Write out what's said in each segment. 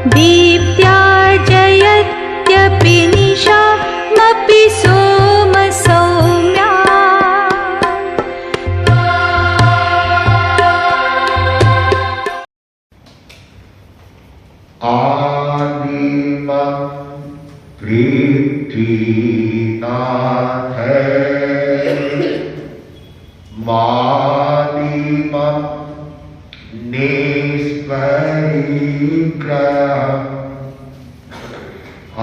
दीप्त्यार्जयत्यपि निशामपि सोमसौम्या आदिमं पृथ्वीनाथ मादिमं निष्परिग्रहम्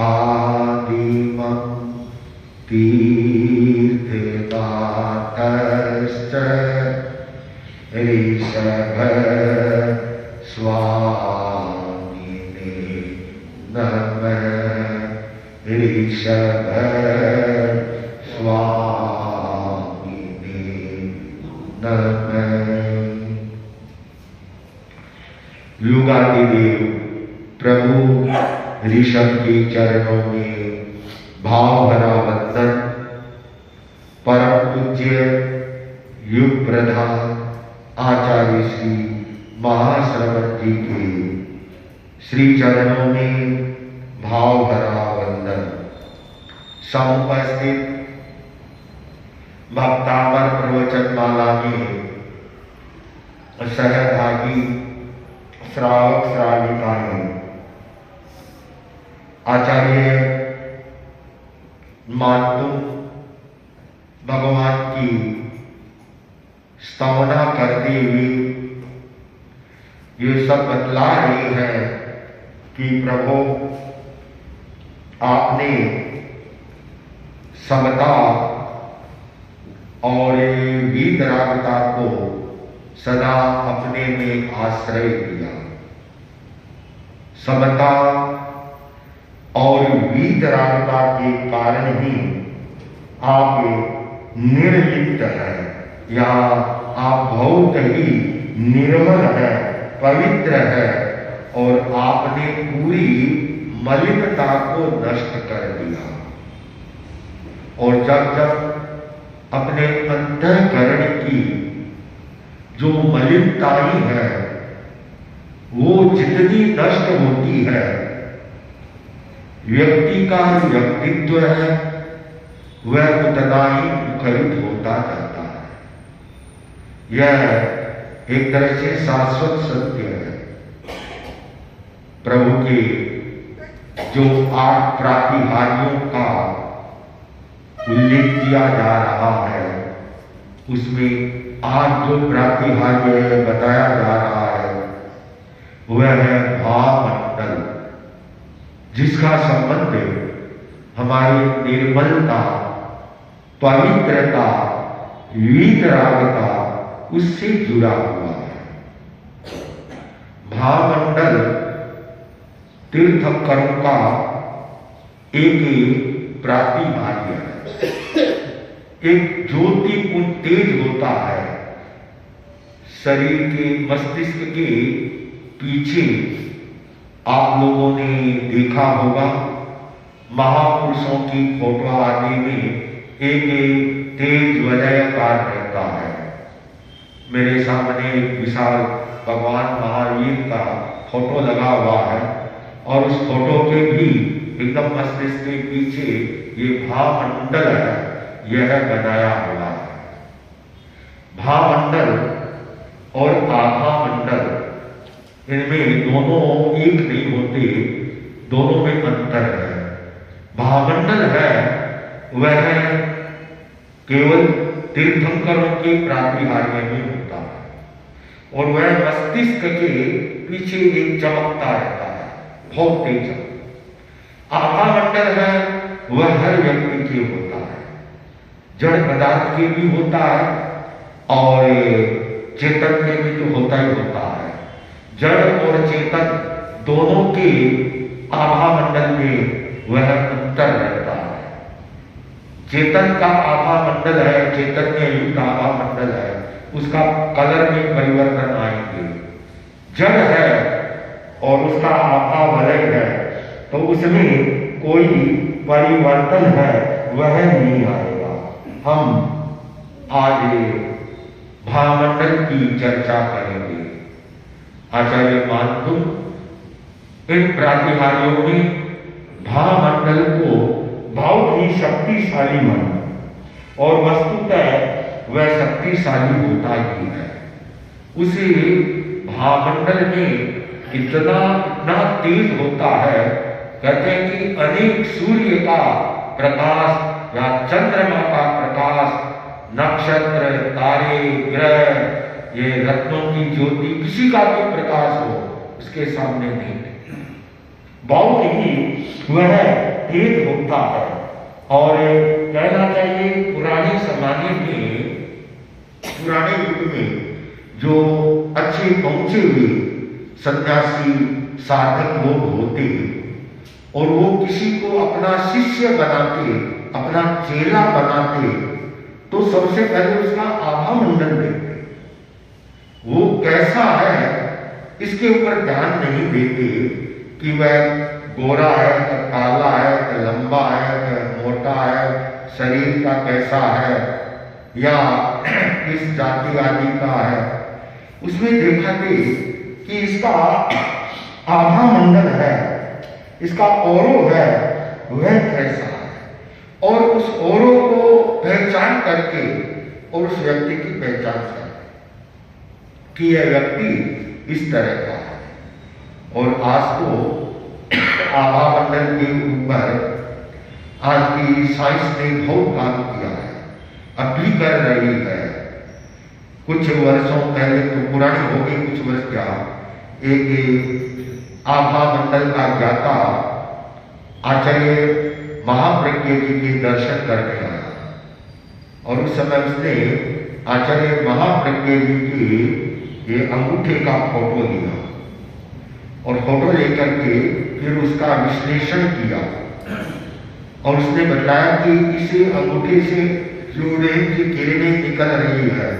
आदिमं तीर्थनाथश्च ऋषभस्वामिने नमः ऋषभस्वामिने नमः। युगादिदेव प्रभु ऋषभ के चरणों में भाव भरा वंदन। परम पूज्य युग प्रधान आचार्य श्री महाश्रवण जी के श्री चरणों में भाव भरा वंदन। समुपस्थित भक्तावर प्रवचन माला में सहभागी श्रावक श्राविकाएं, आचार्य मातु भगवान की स्तवना करते हुए ये सब बतला रही है कि प्रभु आपने समता और वीतरागता को सदा अपने में आश्रय दिया। समता और वीतरागता के कारण ही आप निर्लिप्त है या आप बहुत ही निर्मल है, पवित्र है और आपने पूरी मलिनता को नष्ट कर दिया। और जब जब अपने अंतःकरण की जो मलिनताई है वो जितनी नष्ट होती है, व्यक्ति का व्यक्तित्व है वह उतना ही मुखरित होता जाता है। यह एक तरह से शाश्वत सत्य है। प्रभु के जो 8 प्रातिहार्यों का उल्लेख किया जा रहा है उसमें आज जो प्रातिहार्य बताया जा रहा है वह है भावमंडल, जिसका संबंध हमारी निर्मलता, पवित्रता, वीतरागता उससे जुड़ा हुआ है। भावमंडल तीर्थंकरों का एक प्रातिभार्य है। एक ज्योतिपुंज तेज होता है शरीर के मस्तिष्क के पीछे। आप लोगों ने देखा होगा महापुरुषों की फोटो आदि में एक तेज वलयकार रहता है। मेरे सामने एक विशाल भगवान महावीर का फोटो लगा हुआ है और उस फोटो के भी एकदम मस्तिष्क के पीछे ये भावमंडल है, यह बनाया हुआ है। भावमंडल और आभामंडल इनमें दोनों एक नहीं होते, दोनों में अंतर है। भावमंडल है वह केवल तीर्थंकरों के प्रातिहार्य में होता है और वह मस्तिष्क के पीछे एक चमकता रहता है, बहुत तेज। आभामंडल है वह हर व्यक्ति के होता है, जड़ पदार्थ के भी होता है और चेतन के भी तो होता ही होता है। जड़ और चेतन दोनों के आभामंडल में वह अंतर रहता है। चेतन का आभामंडल है, चैतन्य युक्त आभामंडल है, उसका कलर में परिवर्तन आएंगे। जड़ है और उसका आभा वलय है तो उसमें कोई परिवर्तन है वह नहीं आएगा। हम आज भावमंडल की चर्चा करेंगे। आचार्य मातु इन प्रातिहार्यों ने भावमंडल को बहुत ही शक्तिशाली माना और वस्तुतः वह शक्तिशाली होता ही है। उसी भावमंडल में इतना तेज होता है, कहते हैं कि अनेक सूर्य का प्रकाश या चंद्रमा का प्रकाश, नक्षत्र, तारे, ग्रह, ये रत्नों की ज्योति, किसी का भी प्रकाश हो उसके सामने नहीं, बहुत ही वह तेज होता है। और कहना चाहिए पुराने जमाने में, पुराने युग में जो अच्छे पहुंचे हुए सन्यासी साधक लोग होते और वो किसी को अपना शिष्य बनाते, अपना चेला बनाते, तो सबसे पहले उसका आभा मंडल देखते, वो कैसा है इसके ऊपर ध्यान नहीं देते कि वह गोरा है, काला है, लंबा है, मोटा है, शरीर का कैसा है या किस जाति आदि का है। उसमें देखा थे कि इसका आभा मंडल है, इसका ओरो है, वह कैसा है, और उस ओरो को पहचान करके और उस व्यक्ति की पहचान करके कि यह व्यक्ति इस तरह का है। और आज तो आभा मंडल के ऊपर आज की साइंस ने बहुत काम किया है, अब भी कर रही है। कुछ वर्षों पहले, तो पुरानी हो गई कुछ वर्ष क्या, एक आभा मंडल का ज्ञाता आचार्य महाप्रज्ञ जी के दर्शन करने आया और उस समय उसने आचार्य महाप्रज्ञ जी के ये अंगूठे का फोटो लिया और फोटो लेकर के फिर उसका विश्लेषण किया और उसने बताया कि इसे अंगूठे से सूरज की किरणें निकल रही है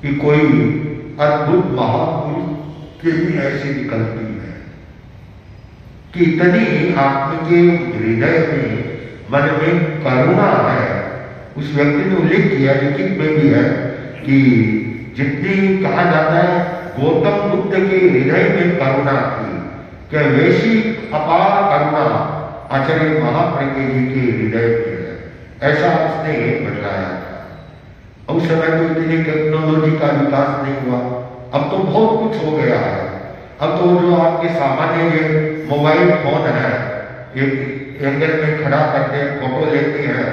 कि कोई अद्भुत महापुरुष के भी ऐसे निकलती है कि इतनी आपके हृदय में, मन में करुणा है। उस व्यक्ति ने उल्लेख किया, लिखित में भी है कि जितनी कहा जाता है गौतम बुद्ध के हृदय में करुणा थी, क्या वैसी अपार करुणा आचार्य महाप्रज्ञ जी के हृदय में है, ऐसा उसने बताया था। उस समय तो इतनी टेक्नोलॉजी का विकास नहीं हुआ, अब तो बहुत कुछ हो गया है। अब तो जो आपके सामान्य ये मोबाइल फोन है, एक एंगल में खड़ा करते हैं, फोटो लेते हैं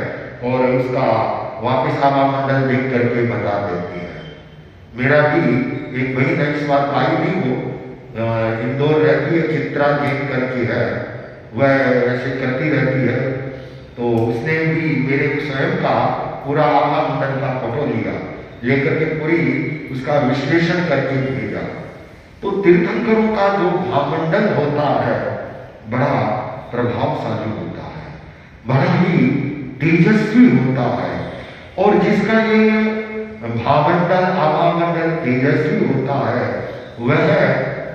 और उसका वापिस आभा मंडल देख करके बता देते हैं। मेरा भी एक बहन है, इस बात आई नहीं हो, इंदौर रहती है, चित्रा जैन करके है, वह ऐसे करती रहती है, तो उसने भी मेरे स्वयं का पूरा आभा मंडल का फोटो लिया, लेकर के पूरी उसका विश्लेषण करके भेजा। तो तीर्थंकरों का जो भावमंडल होता है बड़ा प्रभावशाली होता है, बड़ा ही तेजस्वी होता है, और जिसका ये भावमंडल आभा मंडल तेजस्वी होता है वह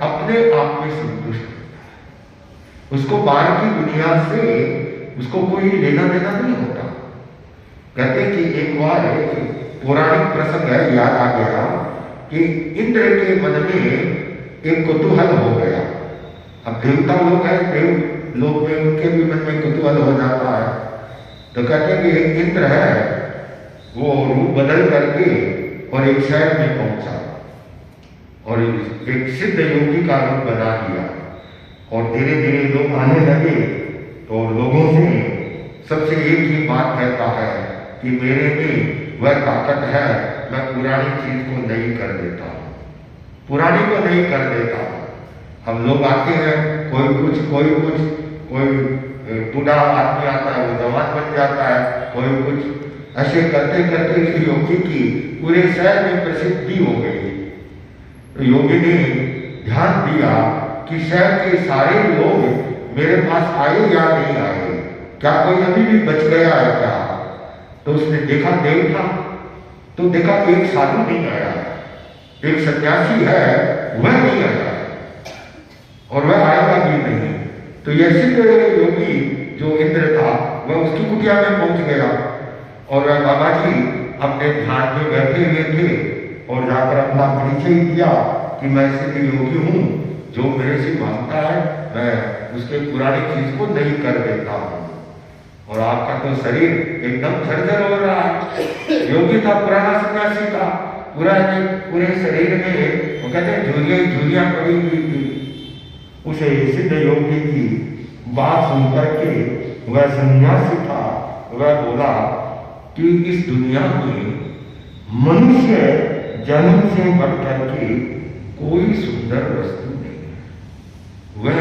अपने आप में संतुष्ट होता है, उसको बाहर की दुनिया से उसको कोई लेना देना नहीं होता। कहते कि एक बार एक पौराणिक प्रसंग है, याद आ गया कि इंद्र के मन में एक कुतूहल हो गया। अब देवता लोग हैं, देव लोग में उनके भी मन में कुतूहल हो जाता है। तो कहते हैं कि एक इंद्र है, वो रूप बदल करके और एक शहर में पहुंचा और एक सिद्ध योगी का रूप बना दिया और धीरे धीरे लोग आने लगे। तो लोगों से सबसे एक ही बात कहता है कि मेरे में वह ताकत है, मैं पुरानी चीज को नहीं कर देता, पुरानी को नहीं कर देता। हम लोग आते हैं, कोई कुछ कोई बूढ़ा आदमी आता है, वो जवान बन जाता है, कोई कुछ ऐसे करते करते इस योगी की पूरे शहर में प्रसिद्धि हो गई। तो योगी ने ध्यान दिया कि शहर के सारे लोग मेरे पास आए या नहीं आए, क्या कोई अभी भी बच गया है क्या? तो उसने देखा, देव था, तो देखा एक साधु नहीं आया, एक सन्यासी है वह नहीं आया और वह आएगा भी नहीं। तो यह सिद्ध योगी जो इंद्र था वह उसकी कुटिया में पहुंच गया और वह बाबा जी अपने ध्यान में बैठे हुए थे और जाकर अपना परिचय दिया कि मैं सिद्ध योगी हूं, जो मेरे से मांगता है मैं उसके पुरानी चीज को नहीं कर देता हूँ। और आपका तो शरीर एकदम झरझर हो रहा है। योगी था, पुराना सन्यासी था, पूरे शरीर में वो कहते हैं झुर्रियां पड़ी हुई थी। उसे सिद्ध योगी की बात सुन करके वह सन्यासी था, वह बोला कि इस दुनिया में मनुष्य जन्म से बढ़ करके कोई सुंदर वस्तु नहीं है, वह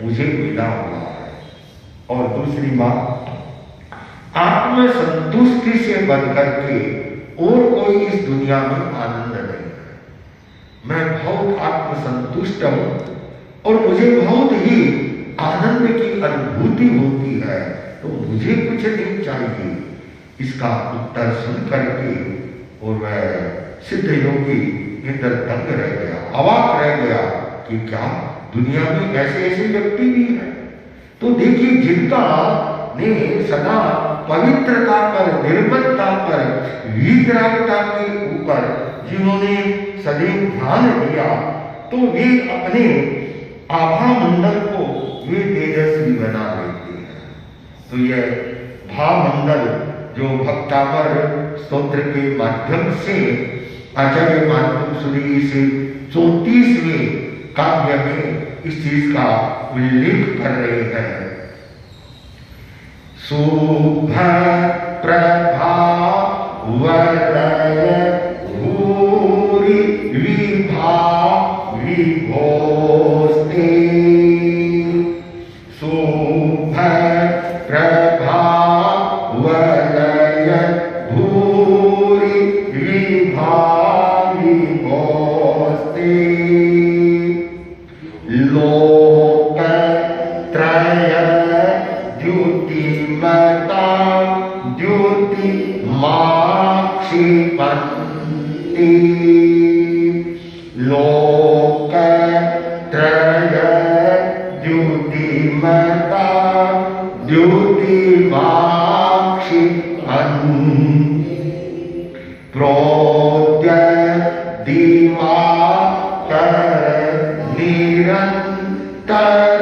मुझे मिला हुआ है। और दूसरी बात, आत्म संतुष्टि से बढ़ करके और कोई इस दुनिया में आनंद नहीं है। मैं बहुत आत्म संतुष्ट हूं और मुझे बहुत ही आनंद की अनुभूति होती है, तो मुझे कुछ नहीं चाहिए। इसका उत्तर सुन करके और वह सिद्ध योगी इधर दंग रह गया, अवाक रह गया कि क्या दुनिया में ऐसे ऐसे व्यक्ति भी हैं। तो देखिए, जिनका ने सदा पवित्रता पर, निर्मलता पर, वीतरागता के ऊपर जिन्होंने सदैव ध्यान दिया, तो वे अपने आभा मंडल को वे तेजस्वी बना लेते हैं। तो यह भावमंडल जो भक्तावर स्तोत्र के माध्यम से आचार्य मातुश्री से 34वें काव्य में इस चीज का उल्लेख कर रहे हैं। शुभ प्रभा वलय भूरि विभा विभोस्ते, शुभ प्रभा वलय भूरि विभा विभोस्ते, लोक त्रय द्युतिमता द्युतिमाक्षिपन्ति, लोक त्रय द्युतिमता द्युतिमाक्षिपन्ति, प्रोद्य दिवाकर निरंतर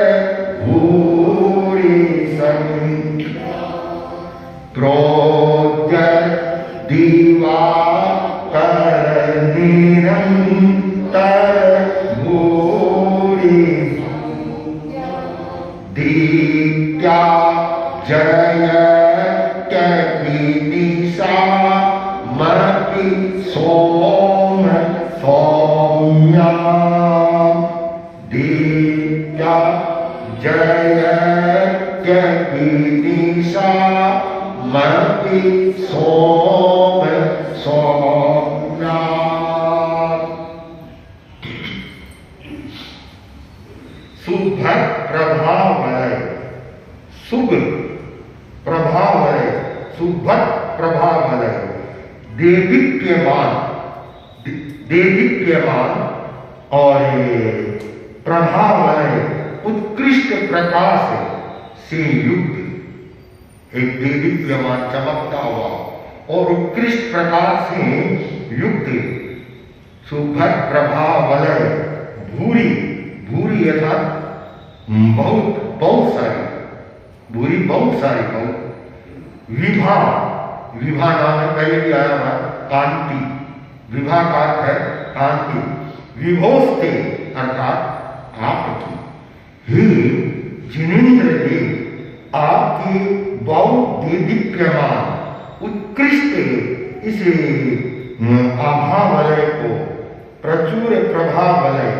भूरि संख्या, प्रोद्य दिवाकर निरंतर भूरि दीप्त्या जयत्यनिशा मपि सोम सौम्या, दीप्त्या जयत्यनिशा मपि सोम सौम्या। शुभ प्रभावलय, शुभ प्रभावलय, शुभ प्रभावलय, देदीप्यमान, देदीप्यमान और प्रभावलय उत्कृष्ट प्रकाश से युक्त, एक देदीप्यमान चमकता हुआ और उत्कृष्ट प्रकाश से युक्त शुभ प्रभावलय, भूरी, भूरी अर्थात बहुत बहुत सारी, भूरी बहुत सारी, बहुत विभा, विभा नाम है पहले भी आया हुआ, कांति, विभा का अर्थ है कांति, विभोस्ते अर्थात आपकी, हे जिनेन्द्र देव, आपकी बहुत देदीप्यमान उत्कृष्ट इस आभा वलय को, प्रचुर प्रभा वलय,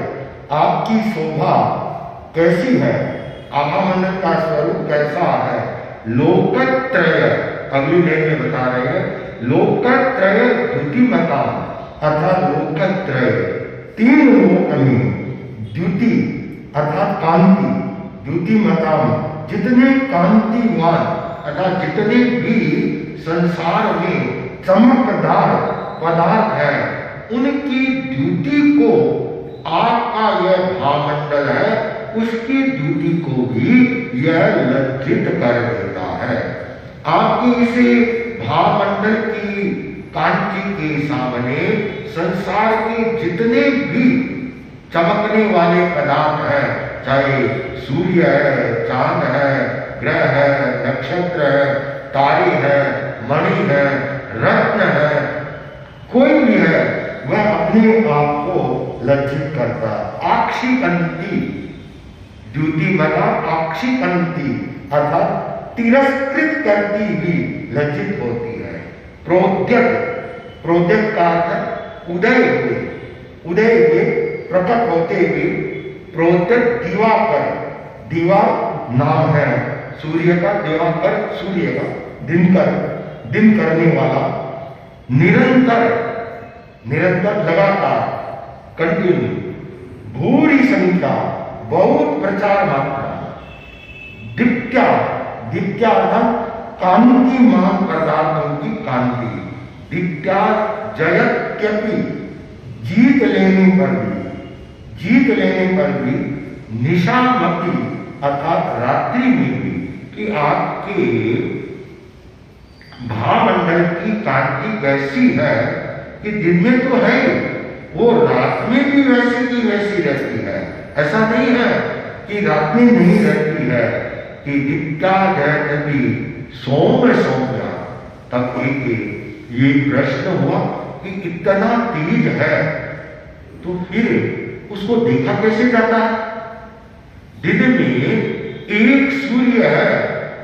आपकी शोभा कैसी है, आभामंडल का स्वरूप कैसा है। लोकत्रय, अगली लाइन में बता रहे हैं, लोकत्रय द्युतिमता अर्थात लोकत्रय, तीन लोक में, द्युति अर्थात कांति, द्युतिमता जितने कांतिवान अर्थात जितने भी संसार में चमकदार पदार्थ है, उनकी द्युति को आपका यह भावमंडल है, उसकी द्युति को भी यह लज्जित कर देता है। आपकी इसे भावमंडल की कांति के सामने संसार के जितने भी चमकने वाले पदार्थ हैं, चाहे सूर्य है, चांद है, ग्रह है, नक्षत्र है, तारे है, मणि है, रत्न है, कोई भी है, वह अपने आप को लज्जित करता। आक्षिपंती, द्युति माना आक्षिपंती अर्थात तिरस्कृत करती भी लज्जित होती है। प्रोद्यत, प्रोद्यत का अर्थ उदय हुए, उदय हुए, प्रकट होते हुए, प्रोद्यत दिवाकर, दिवा नाम है सूर्य का, दिवाकर सूर्य का, दिनकर, दिन करने वाला, निरंतर, निरंतर लगातार, कंटिन्यू, भूरी संख्या, बहुत प्रचार मात्रा, दीप्त्या, दीप्त्या अर्थात कांतिमान पदार्थों की कांति, दीप्त्या जयत्यपि, जीत लेने पर भी, जीत लेने पर भी, निशामपि अर्थात रात्रि में भी, कि आपके भामंडल की कांति वैसी है कि दिन में तो है, वो रात में भी वैसी की वैसी रहती है। ऐसा नहीं है कि रात में नहीं रहती है, कि दीप्त्या जयत्यपि सोम सौम्या। तब एक ये प्रश्न हुआ कि इतना तेज है तो फिर उसको देखा कैसे जाता है? दिन में एक सूर्य है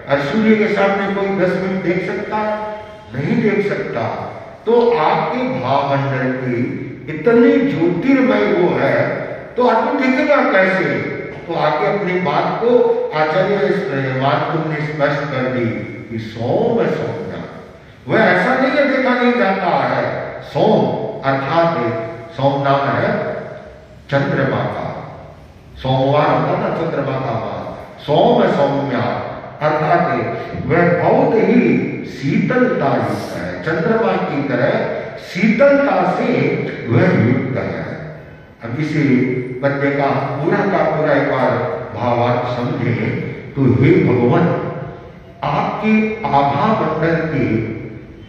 और सूर्य के सामने कोई 10 मिनट देख सकता है? नहीं देख सकता। तो आपके भावमंडल की इतनी ज्योतिर्मय वो है तो आदमी देखेगा कैसे? तो आगे अपनी बात को आचार्य मार्कुम ने स्पष्ट कर दी कि सोम सौम्या, वह ऐसा नहीं है देखा नहीं जाता है। सोम अर्थात सोम नाम है चंद्रमा का, सोमवार होता ना चंद्रमा का वार, सोम सौम्या अर्थात वह बहुत ही शीतलता युक्त है, चंद्रमा की तरह शीतलता से वह युक्त है। अब इसे पद्य का पूरा एक बार भावार्थ समझें तो हे भगवान, आपके आभा मंडल के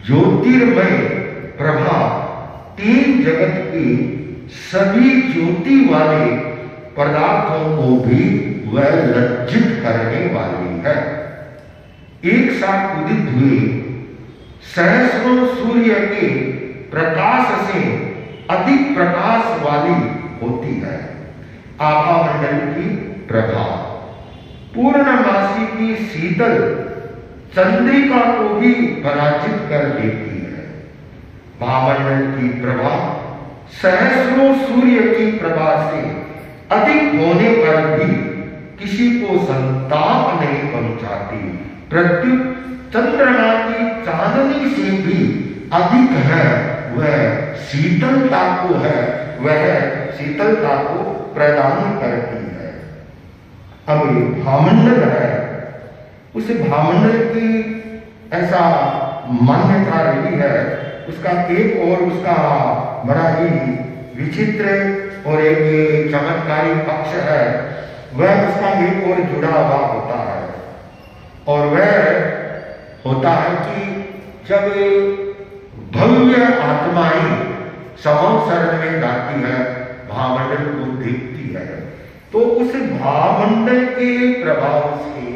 ज्योतिर्मय प्रभा तीन जगत की सभी ज्योति वाले पदार्थों को भी वह लज्जित करने वाली है। एक साथ उदित हुए सहस्रों सूर्य के प्रकाश से अधिक प्रकाश वाली होती है आभा मंडल की प्रभा। पूर्णमासी की शीतल चंद्रिका को भी पराजित कर देती है। भामंडल की प्रभा सहस्रों सूर्य की प्रभा से अधिक होने पर भी किसी को संताप नहीं पहुंचाती। प्रत्युत चंद्रमा की चांदनी से भी अधिक है, वह शीतलता को है, वह शीतलता को प्रदान करती है। अब भामंडल है, उस भामंडल की ऐसा मान्यता रही है, उसका एक और उसका बड़ा ही विचित्र और एक चमत्कारी पक्ष है, वह उसका एक और जुड़ा हुआ होता है। और वह होता है कि जब भव्य आत्माएं संवत्सर में जाती है, भामंडल को देखती है, तो उस भामंडल के प्रभाव से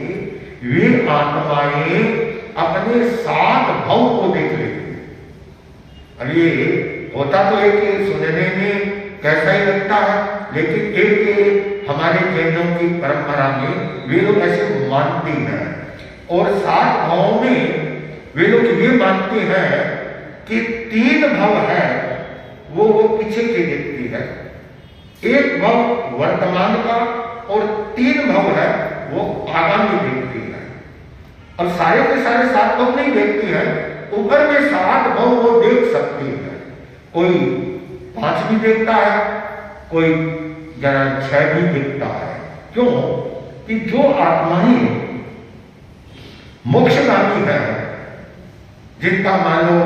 वे आत्माएं अपने 7 भव को देख लेती हैं। अब ये होता तो एक सुनने में कैसा ही लगता है, लेकिन एक हमारे जैनों की परंपरा में वे लोग ऐसे मानते हैं। और 7 भावों में वे लोग ये मानते हैं कि 3 भव है वो पीछे के देखती है, 1 भव वर्तमान का और 3 भव है वो आगामी देखती है। अब सारे के सारे 7 भव नहीं देखती है, ऊपर में 7 भव वो देख सकती है। कोई 5 भी देखता है, कोई 6 भी देखता है। क्यों? कि जो आत्माएं मोक्षगामी है, जिनका मान लो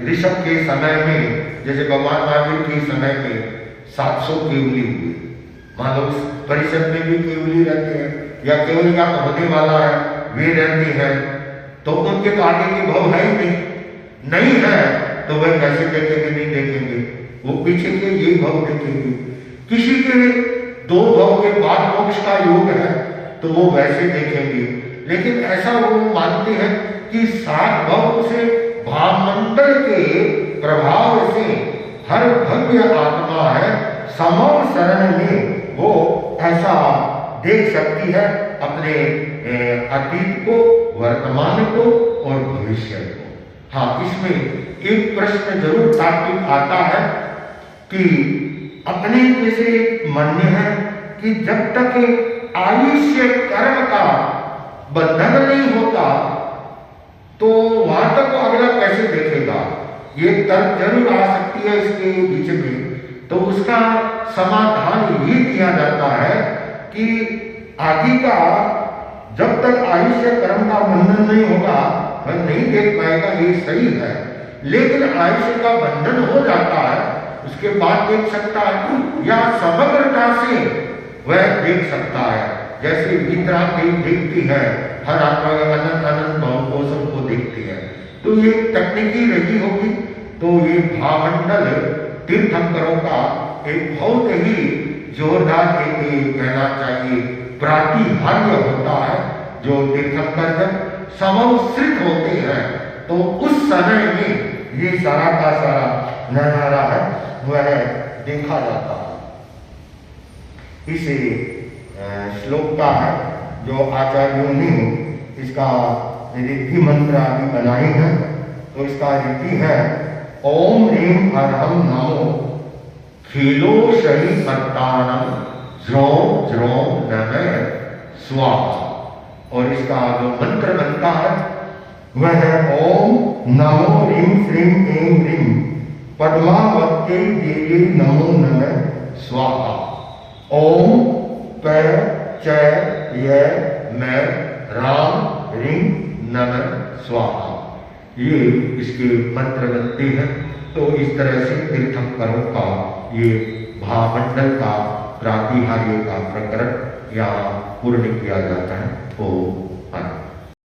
ऋषभ के समय में, जैसे भगवान महावीर के समय में 700 केवली हुए, मान लो उस परिषद में भी केवली रहते हैं या केवली का होने वाला है वे रहते हैं, तो उनके तो आगे के भाव है ही नहीं है, तो वह कैसे देखेंगे? नहीं देखेंगे, वो पीछे के ये भाव देखेंगे। किसी के दो भव के बाद मोक्ष का योग है तो वो वैसे देखेंगे, लेकिन ऐसा वो मानते हैं कि 7 भव से भावमंडल के प्रभाव से हर भव्य आत्मा है समव शरण में वो ऐसा देख सकती है अपने अतीत को, वर्तमान को और भविष्य को। हाँ, इसमें एक प्रश्न जरूर तार्किक आता है कि अपने जैसे मान्य है कि जब तक आयुष्य कर्म का बंधन नहीं होता तो वहां तक अगला कैसे देखेगा, ये तर्क जरूर आ सकती है इसके बीच में। तो उसका समाधान ये दिया जाता है कि आगे का जब तक आयुष्य कर्म का बंधन नहीं होगा वह नहीं देख पाएगा, ये सही है। लेकिन आयुष्य का बंधन हो जाता है उसके बाद देख सकता है, या समग्रता से वह देख सकता है। जैसे विद्रा देखती है हर आत्मा अनंत अनंत भाव को सबको देखती है, तो ये तकनीकी रही होगी। तो ये भावमंडल तीर्थंकरों का एक बहुत ही जोरदार कहना चाहिए प्रातिहार्य होता है। जो तीर्थंकर जब समवस्थित होते हैं तो उस समय में ये सारा का सारा नजारा है वह देखा जाता है। इस श्लोक का है जो आचार्यों ने इसका रिद्धि मंत्र आदि बनाई है, तो इसका रिद्धि है ओम ह्रीं अरहम नमो खीलो शनि कर्तानम ज्रोम ज्रोम नमः स्वाहा। और इसका जो मंत्र बनता है वह है ओम नमो ह्रीं श्रीं ऐं ह्रीं पद्मावत्यै देवी नमो नमः स्वाहा। ओम प च य म राम ह्रीं नमः स्वाहा। ये इसके मंत्र बनते हैं। तो इस तरह से तीर्थंकरों का ये भावमंडल का प्रातिहार्य का प्रकरण यहाँ पूर्ण किया जाता है। ओम।